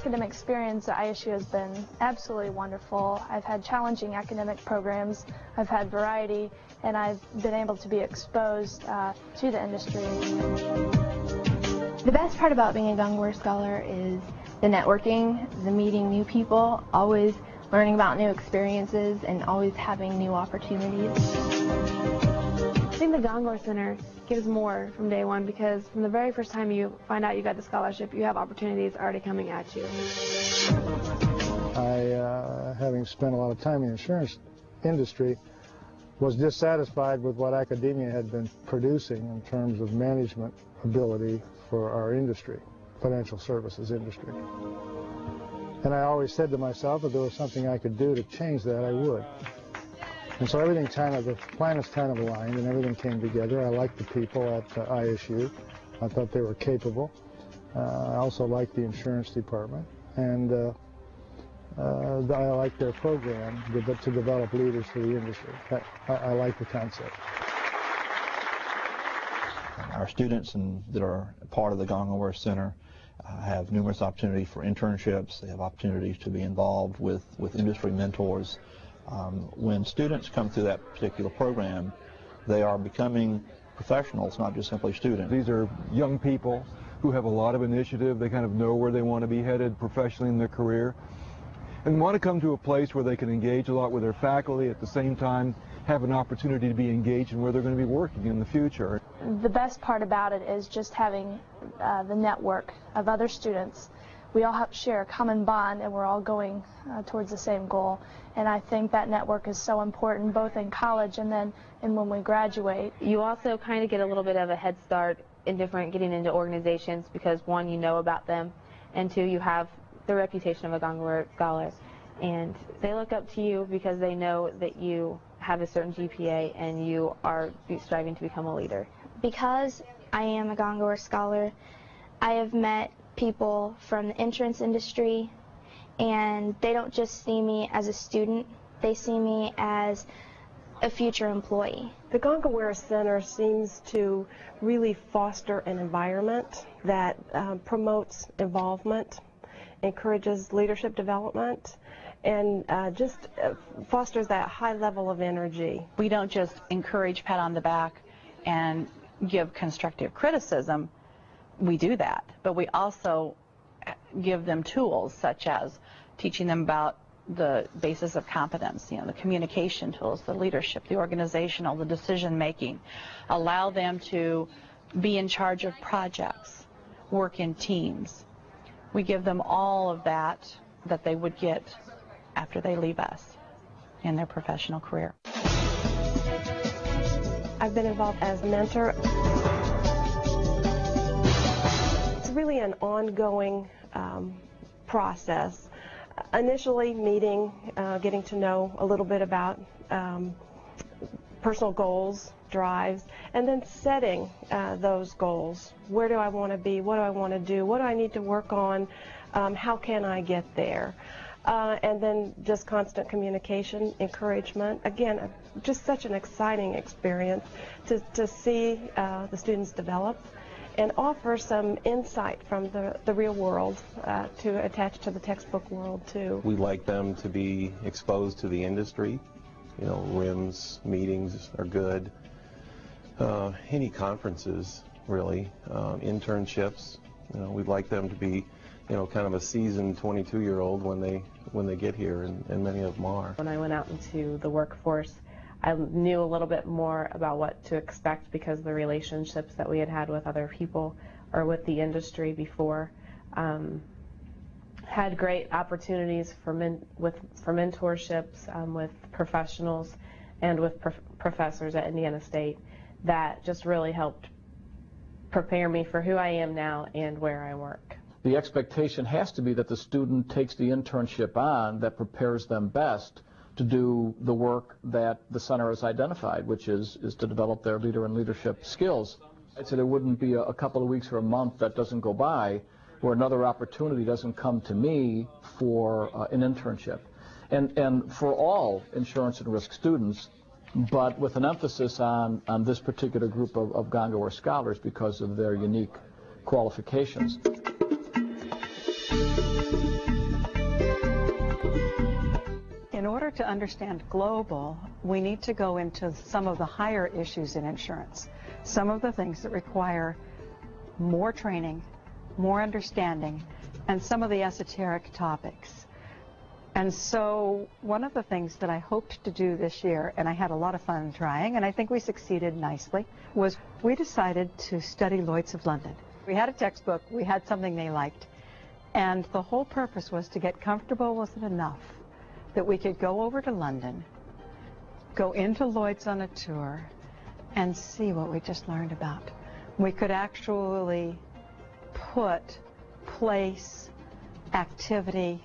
academic experience at ISU has been absolutely wonderful. I've had challenging academic programs, I've had variety, and I've been able to be exposed to the industry. The best part about being a Gongaware Scholar is the networking, the meeting new people, always learning about new experiences, and always having new opportunities. I think the Gongaware Center gives more from day one, because from the very first time you find out you got the scholarship, you have opportunities already coming at you. Having spent a lot of time in the insurance industry, was dissatisfied with what academia had been producing in terms of management ability for our industry, financial services industry. And I always said to myself, if there was something I could do to change that, I would. And so everything the planets kind of aligned and everything came together. I liked the people at ISU. I thought they were capable. I also liked the insurance department. And I liked their program to develop leaders for the industry. I like the concept. Our students that are part of the Gongaware Center have numerous opportunities for internships. They have opportunities to be involved with industry mentors. When students come through that particular program, they are becoming professionals, not just simply students. These are young people who have a lot of initiative. They kind of know where they want to be headed professionally in their career, and want to come to a place where they can engage a lot with their faculty, at the same time have an opportunity to be engaged in where they're going to be working in the future. The best part about it is just having the network of other students. We all share a common bond, and we're all going towards the same goal. And I think that network is so important, both in college and then when we graduate. You also kind of get a little bit of a head start in getting into organizations, because one, you know about them, and two, you have the reputation of a Gongaware Scholar. And they look up to you because they know that you have a certain GPA and you are striving to become a leader. Because I am a Gongaware Scholar, I have met people from the insurance industry, and they don't just see me as a student, they see me as a future employee. The Gongaware Center seems to really foster an environment that promotes involvement, encourages leadership development, and just fosters that high level of energy. We don't just encourage, pat on the back, and give constructive criticism. We do that, but we also give them tools, such as teaching them about the basis of competence, the communication tools, the leadership, the organizational, the decision making. Allow them to be in charge of projects, work in teams. We give them all of that they would get after they leave us in their professional career. I've been involved as a mentor. It's really an ongoing process. Initially meeting, getting to know a little bit about personal goals, drives, and then setting those goals. Where do I want to be? What do I want to do? What do I need to work on? How can I get there? And then just constant communication, encouragement. Again, just such an exciting experience to see the students develop and offer some insight from the real world to attach to the textbook world too. We like them to be exposed to the industry. RIMS meetings are good. Any conferences, really. Internships. We'd like them to be, kind of a seasoned 22-year-old when they get here, and many of them are. When I went out into the workforce, I knew a little bit more about what to expect because of the relationships that we had with other people or with the industry before. Had great opportunities for mentorships with professionals and with professors at Indiana State that just really helped prepare me for who I am now and where I work. The expectation has to be that the student takes the internship on that prepares them best to do the work that the center has identified, which is to develop their leader and leadership skills. I'd say there wouldn't be a couple of weeks or a month that doesn't go by where another opportunity doesn't come to me for an internship. And for all insurance and risk students, but with an emphasis on this particular group of Gongaware Scholars because of their unique qualifications. to understand global, we need to go into some of the higher issues in insurance, some of the things that require more training, more understanding, and some of the esoteric topics. And so one of the things that I hoped to do this year, and I had a lot of fun trying, and I think we succeeded nicely, was we decided to study Lloyd's of London. We had a textbook, we had something they liked, and the whole purpose was to get comfortable with it enough that we could go over to London, go into Lloyd's on a tour, and see what we just learned about. We could actually put place, activity,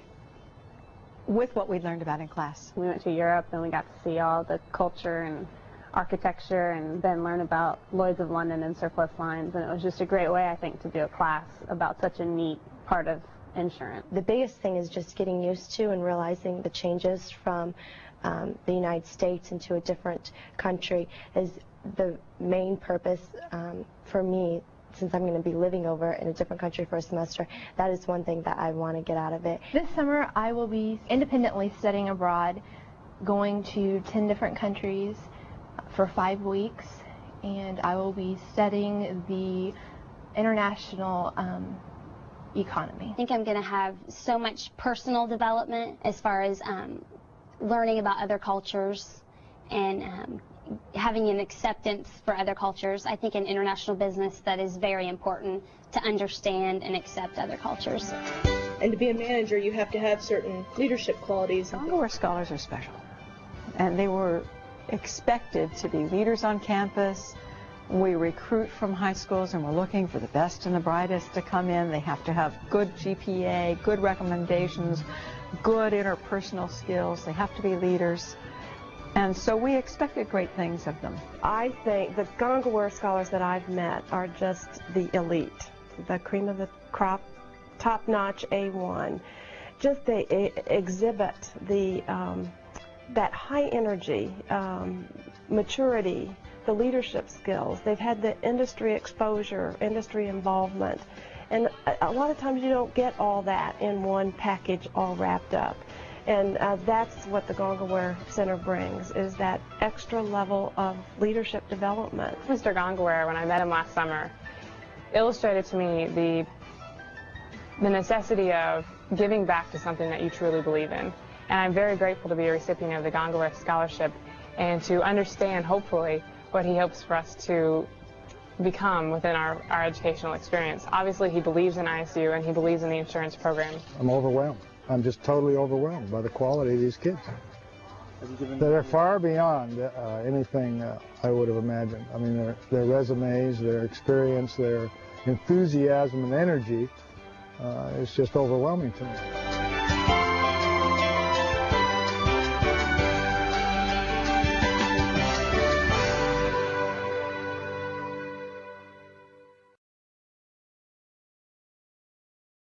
with what we learned about in class. We went to Europe and we got to see all the culture and architecture and then learn about Lloyd's of London and surplus lines, and it was just a great way, I think, to do a class about such a neat part of insurance. The biggest thing is just getting used to and realizing the changes from the United States into a different country is the main purpose for me. Since I'm going to be living over in a different country for a semester, that is one thing that I want to get out of it. This summer I will be independently studying abroad, going to 10 different countries for 5 weeks, and I will be studying the international economy. I think I'm going to have so much personal development as far as learning about other cultures and having an acceptance for other cultures. I think in international business that is very important, to understand and accept other cultures. And to be a manager, you have to have certain leadership qualities. Gongaware scholars are special, and they were expected to be leaders on campus. We recruit from high schools, and we're looking for the best and the brightest to come in. They have to have good GPA, good recommendations, good interpersonal skills. They have to be leaders. And so we expected great things of them. I think the Gongaware scholars that I've met are just the elite, the cream of the crop, top-notch A1. Just they exhibit the that high energy, maturity, the leadership skills. They've had the industry exposure, industry involvement, and a lot of times you don't get all that in one package all wrapped up. And that's what the Gongaware Center brings, is that extra level of leadership development. Mr. Gongaware, when I met him last summer, illustrated to me the necessity of giving back to something that you truly believe in. And I'm very grateful to be a recipient of the Gongaware Scholarship and to understand, hopefully, what he hopes for us to become within our educational experience. Obviously, he believes in ISU and he believes in the insurance program. I'm overwhelmed. I'm just totally overwhelmed by the quality of these kids. They're far beyond anything I would have imagined. I mean, their resumes, their experience, their enthusiasm and energy is just overwhelming to me.